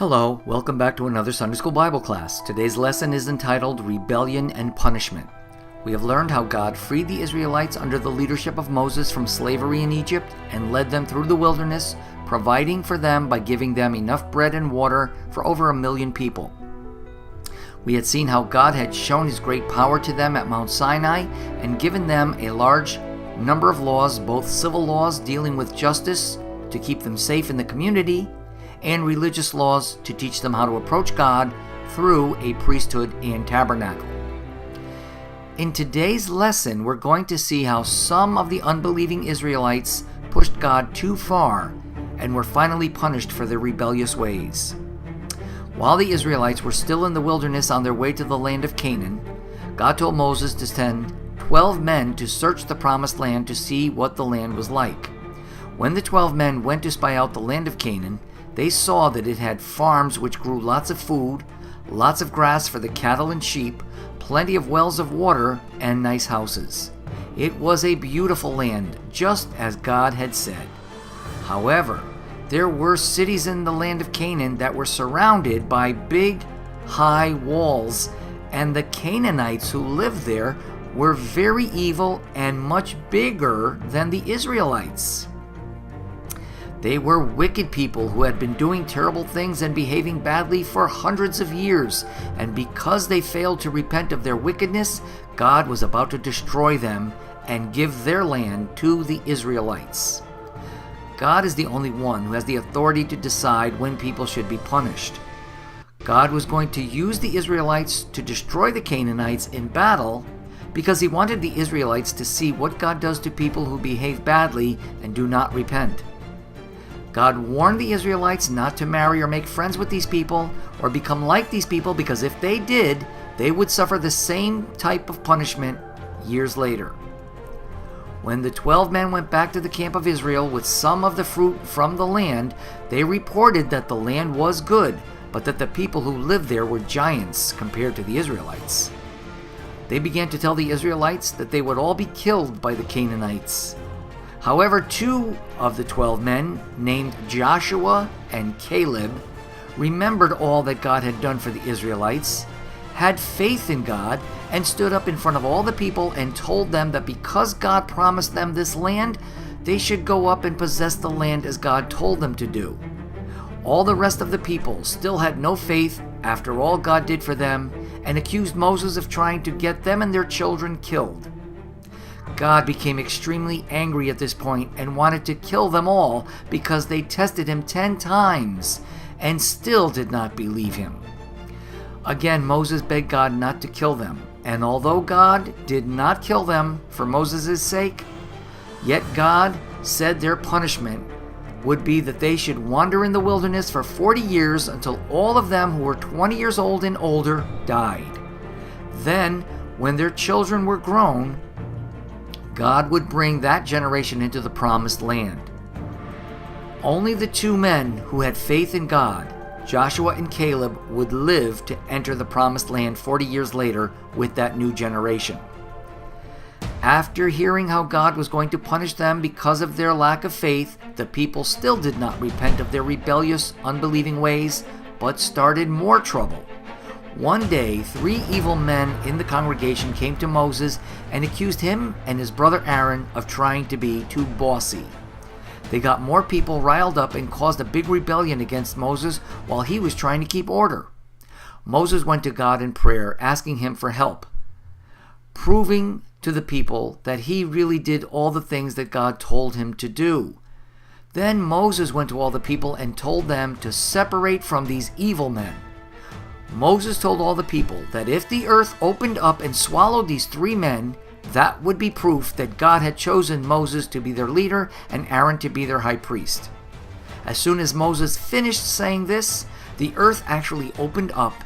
Hello, welcome back to another Sunday School Bible class. Today's lesson is entitled Rebellion and Punishment. We have learned how God freed the Israelites under the leadership of Moses from slavery in Egypt and led them through the wilderness, providing for them by giving them enough bread and water for over 1 million people. We had seen how God had shown His great power to them at Mount Sinai and given them a large number of laws, both civil laws dealing with justice to keep them safe in the community, and religious laws to teach them how to approach God through a priesthood and tabernacle. In today's lesson, we're going to see how some of the unbelieving Israelites pushed God too far and were finally punished for their rebellious ways. While the Israelites were still in the wilderness on their way to the land of Canaan, God told Moses to send 12 men to search the promised land to see what the land was like. When the 12 men went to spy out the land of Canaan, they saw that it had farms which grew lots of food, lots of grass for the cattle and sheep, plenty of wells of water, and nice houses. It was a beautiful land, just as God had said. However, there were cities in the land of Canaan that were surrounded by big, high walls, and the Canaanites who lived there were very evil and much bigger than the Israelites. They were wicked people who had been doing terrible things and behaving badly for hundreds of years, and because they failed to repent of their wickedness, God was about to destroy them and give their land to the Israelites. God is the only one who has the authority to decide when people should be punished. God was going to use the Israelites to destroy the Canaanites in battle because He wanted the Israelites to see what God does to people who behave badly and do not repent. God warned the Israelites not to marry or make friends with these people or become like these people, because if they did, they would suffer the same type of punishment years later. When the 12 men went back to the camp of Israel with some of the fruit from the land, they reported that the land was good, but that the people who lived there were giants compared to the Israelites. They began to tell the Israelites that they would all be killed by the Canaanites. However, 2 of the 12 men, named Joshua and Caleb, remembered all that God had done for the Israelites, had faith in God, and stood up in front of all the people and told them that because God promised them this land, they should go up and possess the land as God told them to do. All the rest of the people still had no faith after all God did for them, and accused Moses of trying to get them and their children killed. God became extremely angry at this point and wanted to kill them all because they tested Him 10 times and still did not believe Him. Again, Moses begged God not to kill them, and although God did not kill them for Moses' sake, yet God said their punishment would be that they should wander in the wilderness for 40 years until all of them who were 20 years old and older died. Then, when their children were grown, God would bring that generation into the promised land. Only the 2 men who had faith in God, Joshua and Caleb, would live to enter the promised land 40 years later with that new generation. After hearing how God was going to punish them because of their lack of faith, the people still did not repent of their rebellious, unbelieving ways, but started more trouble. One day, 3 evil men in the congregation came to Moses and accused him and his brother Aaron of trying to be too bossy. They got more people riled up and caused a big rebellion against Moses while he was trying to keep order. Moses went to God in prayer, asking Him for help, proving to the people that he really did all the things that God told him to do. Then Moses went to all the people and told them to separate from these evil men. Moses told all the people that if the earth opened up and swallowed these 3 men, that would be proof that God had chosen Moses to be their leader and Aaron to be their high priest. As soon as Moses finished saying this, the earth actually opened up,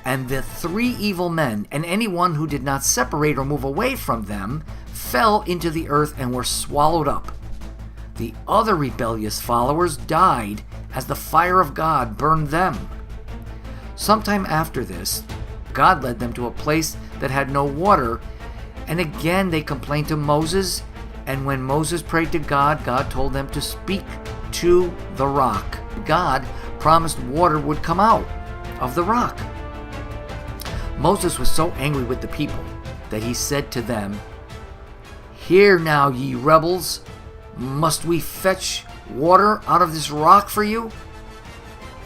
and the 3 evil men and anyone who did not separate or move away from them fell into the earth and were swallowed up. The other rebellious followers died as the fire of God burned them. Sometime after this, God led them to a place that had no water, and again they complained to Moses, and when Moses prayed to God, God told them to speak to the rock. God promised water would come out of the rock. Moses was so angry with the people that he said to them, "Hear now, ye rebels, must we fetch water out of this rock for you?"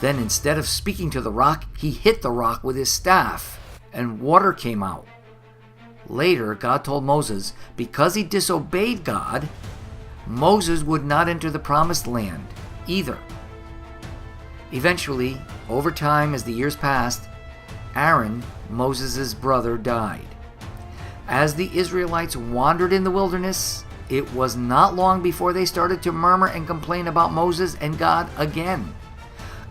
Then instead of speaking to the rock, he hit the rock with his staff, and water came out. Later, God told Moses, because he disobeyed God, Moses would not enter the promised land either. Eventually, over time, as the years passed, Aaron, Moses' brother, died. As the Israelites wandered in the wilderness, it was not long before they started to murmur and complain about Moses and God again.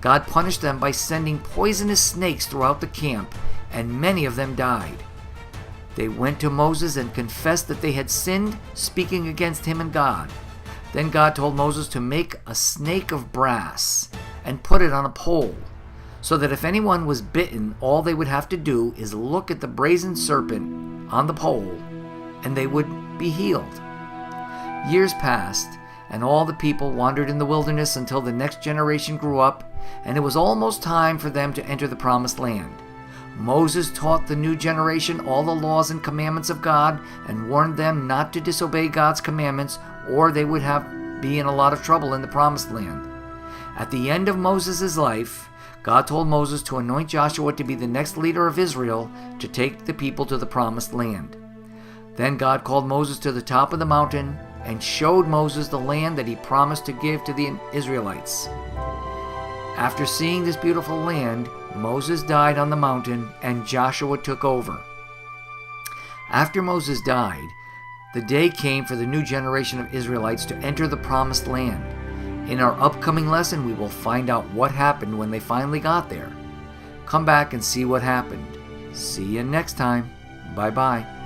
God punished them by sending poisonous snakes throughout the camp, and many of them died. They went to Moses and confessed that they had sinned, speaking against him and God. Then God told Moses to make a snake of brass and put it on a pole, so that if anyone was bitten, all they would have to do is look at the brazen serpent on the pole, and they would be healed. Years passed, and all the people wandered in the wilderness until the next generation grew up, and it was almost time for them to enter the promised land. Moses taught the new generation all the laws and commandments of God and warned them not to disobey God's commandments, or they would be in a lot of trouble in the promised land. At the end of Moses' life, God told Moses to anoint Joshua to be the next leader of Israel to take the people to the promised land. Then God called Moses to the top of the mountain and showed Moses the land that he promised to give to the Israelites. After seeing this beautiful land, Moses died on the mountain and Joshua took over. After Moses died, the day came for the new generation of Israelites to enter the promised land. In our upcoming lesson, we will find out what happened when they finally got there. Come back and see what happened. See you next time. Bye-bye.